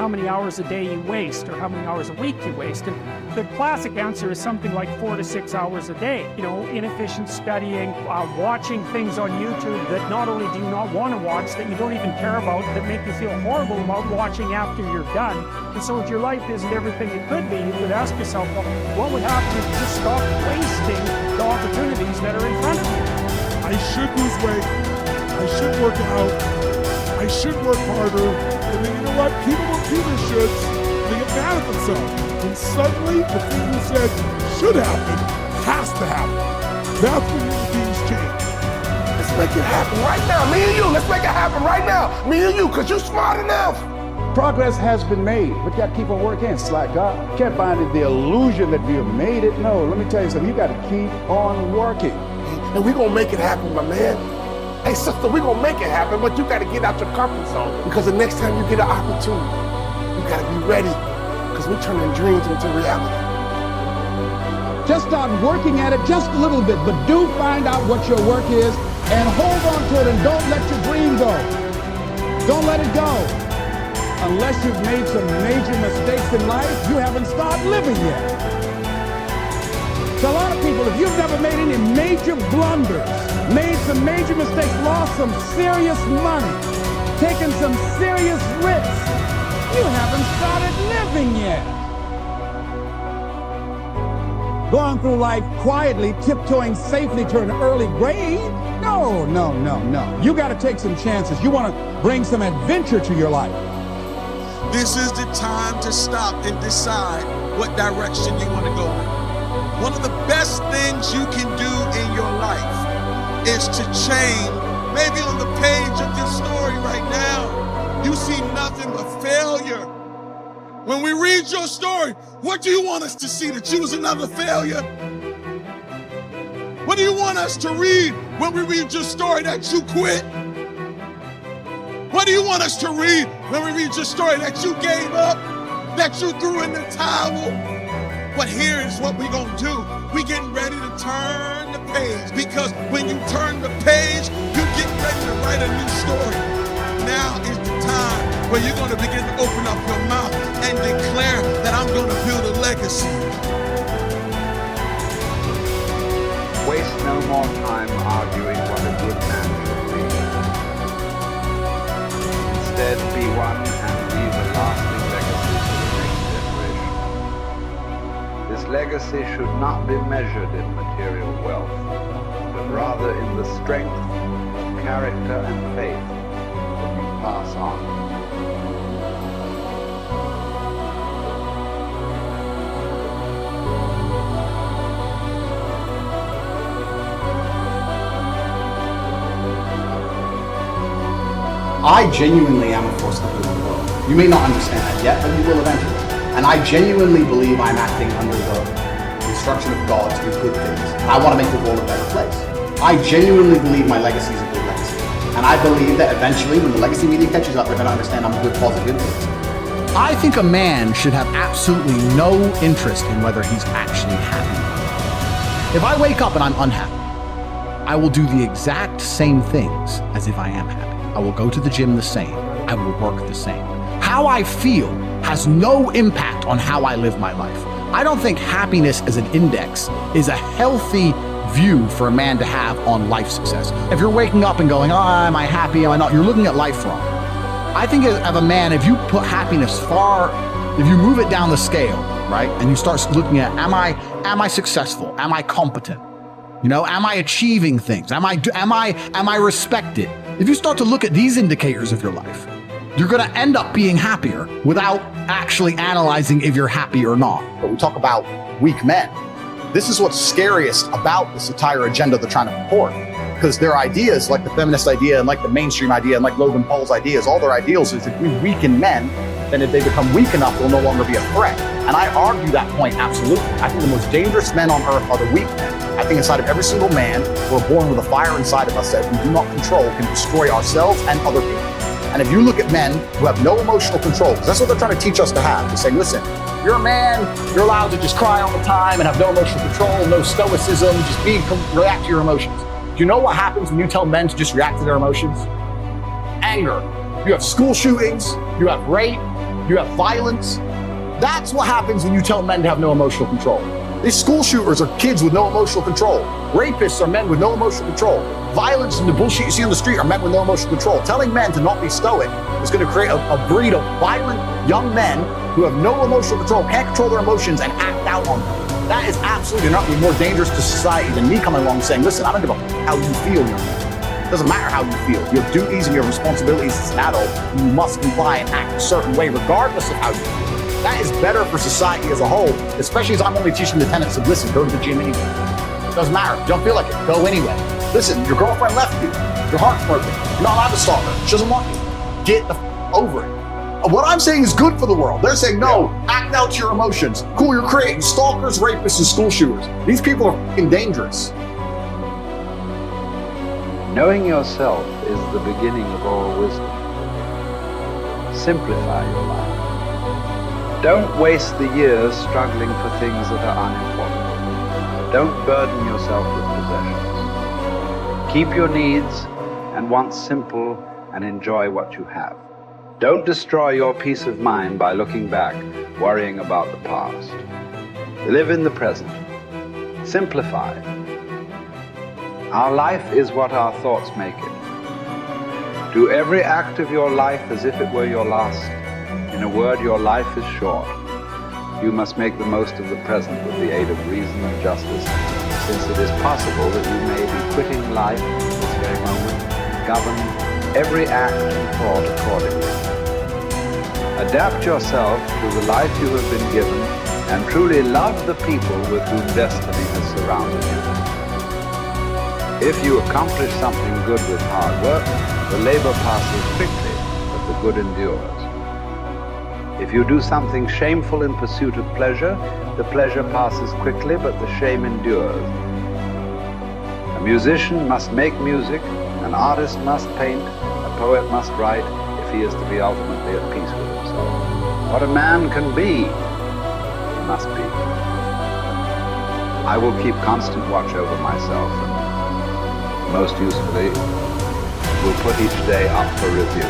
how many hours a day you waste or how many hours a week you waste. And the classic answer is something like 4 to 6 hours a day. You know, inefficient studying, watching things on YouTube that not only do you not want to watch, that you don't even care about, that make you feel horrible about watching after you're done. And so if your life isn't everything it could be, you would ask yourself, well, what would happen if you just stopped wasting the opportunities that are in front of you? I should lose weight. I should work out. I should work harder. And then you know what? People don't do their shoulds. They get mad at themselves. And suddenly the thing you said should happen has to happen. That's when human beings change. Let's make it happen right now. Me and you, let's make it happen right now. Me and you, because you're smart enough. Progress has been made, but you got to keep on working. It's like God. You can't find the illusion that we have made it. No, let me tell you something. You got to keep on working. And we're going to make it happen, my man. Hey, sister, we're going to make it happen, but you got to get out your comfort zone. Because the next time you get an opportunity, you got to be ready. Because we're turning dreams into reality. Just start working at it just a little bit, but do find out what your work is and hold on to it and don't let your dream go. Don't let it go. Unless you've made some major mistakes in life, you haven't started living yet. So a lot of people, if you've never made any major blunders, made some major mistakes, lost some serious money, taken some serious risks, you haven't started living yet. Going through life quietly, tiptoeing safely to an early grave? No, no, no, no. You got to take some chances. You want to bring some adventure to your life. This is the time to stop and decide what direction you want to go in. One of the best things you can do in your life is to change. Maybe on the page of your story right now, you see nothing but failure. When we read your story, what do you want us to see? That you was another failure? What do you want us to read when we read your story? That you quit? What do you want us to read when we read your story? That you gave up? That you threw in the towel? But here is what we're going to do. We're getting ready to turn the page, because when you turn the page, you get ready to write a new story. Now is the time where you're going to begin to open up your mouth and declare that I'm going to build a legacy. Waste no more time arguing what a good man should be. Instead, be one and leave a lasting legacy for the next generation. This legacy should not be measured in material wealth, but rather in the strength of character and faith that you pass on. I genuinely am a force to good in the world. You may not understand that yet, but you will eventually. And I genuinely believe I'm acting under the instruction of God to do good things. I want to make the world a better place. I genuinely believe my legacy is a good legacy. And I believe that eventually, when the legacy media catches up, they're going to understand I'm a good, positive influence. I think a man should have absolutely no interest in whether he's actually happy. If I wake up and I'm unhappy, I will do the exact same things as if I am happy. I will go to the gym the same. I will work the same. How I feel has no impact on how I live my life. I don't think happiness as an index is a healthy view for a man to have on life success. If you're waking up and going, oh, am I happy, am I not? You're looking at life wrong. I think of a man, if you put happiness if you move it down the scale, right? And you start looking at, am I successful? Am I competent? You know, am I achieving things? Am I respected? If you start to look at these indicators of your life, you're going to end up being happier without actually analyzing if you're happy or not. But we talk about weak men. This is what's scariest about this entire agenda they're trying to purport. Because their ideas, like the feminist idea and like the mainstream idea and like Logan Paul's ideas, all their ideals is if we weaken men, then if they become weak enough, they'll no longer be a threat. And I argue that point absolutely. I think the most dangerous men on earth are the weak men. I think inside of every single man, we're born with a fire inside of us that we do not control can destroy ourselves and other people. And if you look at men who have no emotional control, because that's what they're trying to teach us to have. They're saying, listen, you're a man, you're allowed to just cry all the time and have no emotional control, no stoicism, just react to your emotions. Do you know what happens when you tell men to just react to their emotions? Anger. You have school shootings, you have rape, You have violence. That's what happens when you tell men to have no emotional control. These school shooters are kids with no emotional control. Rapists are men with no emotional control. Violence and the bullshit you see on the street are men with no emotional control. Telling men to not be stoic is going to create a breed of violent young men who have no emotional control, can't control their emotions, and act out on them. That is absolutely not be more dangerous to society than me coming along and saying, listen, I don't give a how you feel. It doesn't matter how you feel. You have duties and you have responsibilities as an adult. You must comply and act a certain way regardless of how you feel. That is better for society as a whole, especially as I'm only teaching the tenets of, listen, go to the gym anyway. Doesn't matter. You don't feel like it. Go anyway. Listen, your girlfriend left you. Your heart's broken. You're not allowed to stalk her. She doesn't want you. Get the over it. What I'm saying is good for the world. They're saying, no, act out your emotions. Cool, you're creating stalkers, rapists, and school shooters. These people are fucking dangerous. Knowing yourself is the beginning of all wisdom. Simplify your life. Don't waste the years struggling for things that are unimportant. Don't burden yourself with possessions. Keep your needs and wants simple and enjoy what you have. Don't destroy your peace of mind by looking back, worrying about the past. Live in the present. Simplify. Our life is what our thoughts make it. Do every act of your life as if it were your last. In a word, your life is short. You must make the most of the present with the aid of reason and justice, since it is possible that you may be quitting life this very moment. Govern every act and thought accordingly. Adapt yourself to the life you have been given and truly love the people with whom destiny has surrounded you. If you accomplish something good with hard work, the labor passes quickly, but the good endures. If you do something shameful in pursuit of pleasure, the pleasure passes quickly, but the shame endures. A musician must make music, an artist must paint, a poet must write, if he is to be ultimately at peace with himself. What a man can be, he must be. I will keep constant watch over myself, and most usefully, will put each day up for review.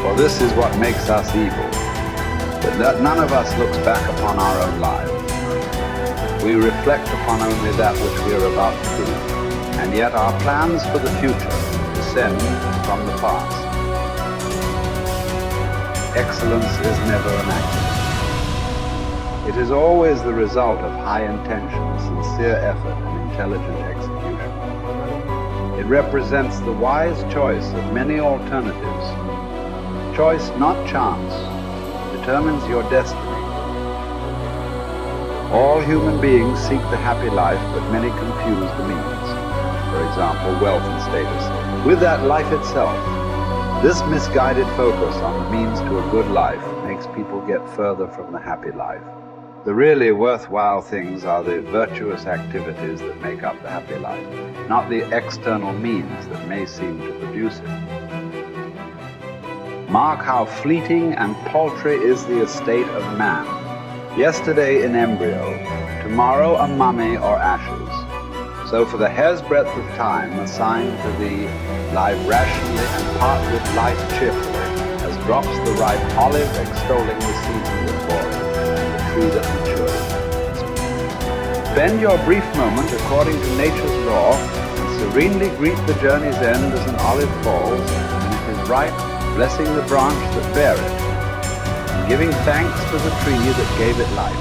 For this is what makes us evil, that none of us looks back upon our own lives. We reflect upon only that which we are about to do, and yet our plans for the future descend from the past. Excellence is never an accident. It is always the result of high intention, sincere effort, and intelligent execution. It represents the wise choice of many alternatives. Choice, not chance, determines your destiny. All human beings seek the happy life, but many confuse the means. For example, wealth and status, with that life itself. This misguided focus on the means to a good life makes people get further from the happy life. The really worthwhile things are the virtuous activities that make up the happy life, not the external means that may seem to produce it. Mark how fleeting and paltry is the estate of man. Yesterday in embryo, tomorrow a mummy or ashes. So for the hair's breadth of time assigned to thee, live rationally and part with life cheerfully, as drops the ripe olive extolling the season that bore it, and the tree that matured. Spend your brief moment according to nature's law, and serenely greet the journey's end as an olive falls, when it is ripe, blessing the branch that bare it, and giving thanks to the tree that gave it life.